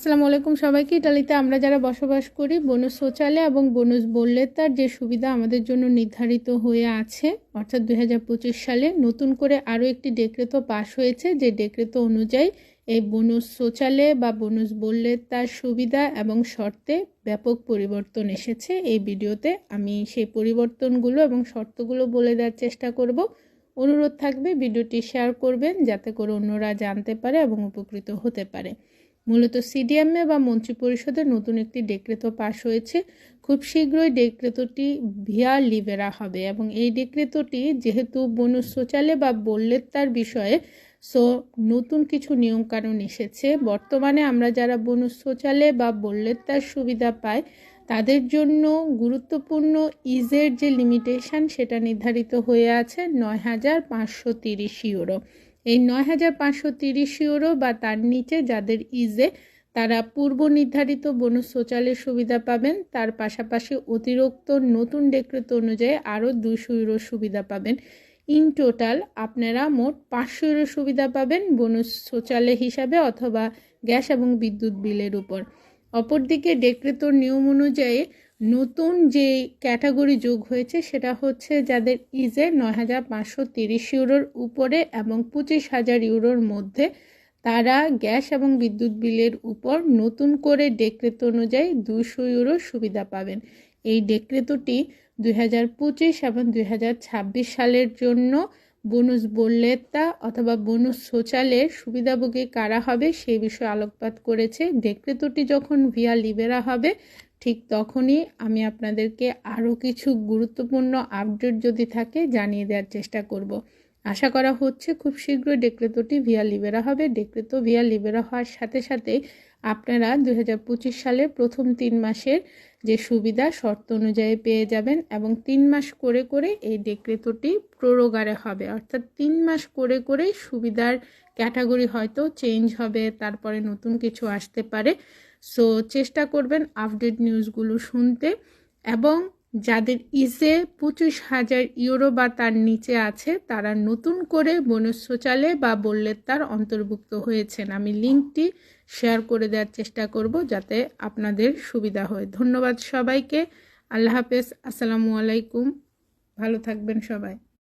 আসসালামু আলাইকুম সবাইকে। ইতালিতে আমরা যারা বসবাস করি, বোনাস সোচালে এবং বোনাস বোল্লেতার যে সুবিধা আমাদের জন্য নির্ধারিত হয়ে আছে, অর্থাৎ 2025 সালে নতুন করে আরও একটি ডেক্রেতো পাশ হয়েছে, যে ডেক্রেতো অনুযায়ী এই বোনাস সোচালে বা বোনাস বোল্লেতার সুবিধা এবং শর্তে ব্যাপক পরিবর্তন এসেছে। এই ভিডিওতে আমি সেই পরিবর্তনগুলো এবং শর্তগুলো বলে দেওয়ার চেষ্টা করব। অনুরোধ থাকবে ভিডিওটি শেয়ার করবেন, যাতে করে অন্যরা জানতে পারে এবং উপকৃত হতে পারে। মূলত সিডিএমএ বা মন্ত্রিপরিষদের নতুন একটি ডেক্রেতো পাশ হয়েছে। খুব শীঘ্রই ডেক্রেতোটি ভিয়া লিবেরা হবে এবং এই ডেক্রেতোটি যেহেতু বোনাস সোচালে বা বোল্লেতার বিষয়ে নতুন কিছু নিয়মকানুন এসেছে। বর্তমানে আমরা যারা বোনাস সোচালে বা বোল্লেতার সুবিধা পাই, তাদের জন্য গুরুত্বপূর্ণ ইজের যে লিমিটেশন সেটা নির্ধারিত হয়ে আছে 9,530 ইউরো। এই 9,530 ইউরো বা তার নিচে যাদের ইজে, তারা পূর্ব নির্ধারিত বোনাস সোচালের সুবিধা পাবেন। তার পাশাপাশি অতিরিক্ত নতুন ডেক্রেতো অনুযায়ী আরও 200 ইউরো সুবিধা পাবেন। ইন টোটাল আপনারা মোট 500 ইউরো সুবিধা পাবেন বোনাস সোচালে হিসাবে, অথবা গ্যাস এবং বিদ্যুৎ বিলের উপর। অপরদিকে ডেক্রেতোর নিয়ম অনুযায়ী নতুন যে ক্যাটাগরি যোগ হয়েছে সেটা হচ্ছে যাদের ইজে 9,530 ইউরোর উপরে এবং 25,000 ইউরোর মধ্যে, তারা গ্যাস এবং বিদ্যুৎ বিলের উপর নতুন করে ডেক্রেতো অনুযায়ী 200 ইউরো সুবিধা পাবেন। এই ডেক্রেতোটি 2025 এবং 2026 সালের জন্য বোনাস বোল্লেতা অথবা বোনাস সোচালের সুবিধাভোগী কারা হবে সেই বিষয়ে আলোকপাত করেছে। ডেক্রেতোটি যখন ভিয়া লিবেরা হবে, ঠিক তখনই আমি আপনাদেরকে আরও কিছু গুরুত্বপূর্ণ আপডেট যদি থাকে জানিয়ে দেওয়ার চেষ্টা করব। আশা করা হচ্ছে খুব শীঘ্রই ডেক্রেতোটি ভিয়া লিবেরা হবে। ডেক্রেতো ভিয়া লিবেরা হওয়ার সাথে সাথে আপনারা 2025 সালের প্রথম 3 মাসের যে সুবিধা শর্ত অনুযায়ী পেয়ে যাবেন এবং 3 মাস করে করে এই ডেক্রেতোটি প্রোরোগারে হবে, অর্থাৎ 3 মাস করে করে সুবিধার ক্যাটাগরি হয়তো চেঞ্জ হবে, তারপরে নতুন কিছু আসতে পারে। চেষ্টা করবেন আপডেট নিউজগুলো শুনতে। এবং যাদের ইজে 25,000 ইউরো বা তার নিচে আছে, তারা নতুন করে বোনাস সোচালে বা বোল্লেতার অন্তর্ভুক্ত হয়েছেন। আমি লিঙ্কটি শেয়ার করে দেওয়ার চেষ্টা করব যাতে আপনাদের সুবিধা হয়। ধন্যবাদ সবাইকে। আল্লাহ হাফেজ। আসসালামু আলাইকুম। ভালো থাকবেন সবাই।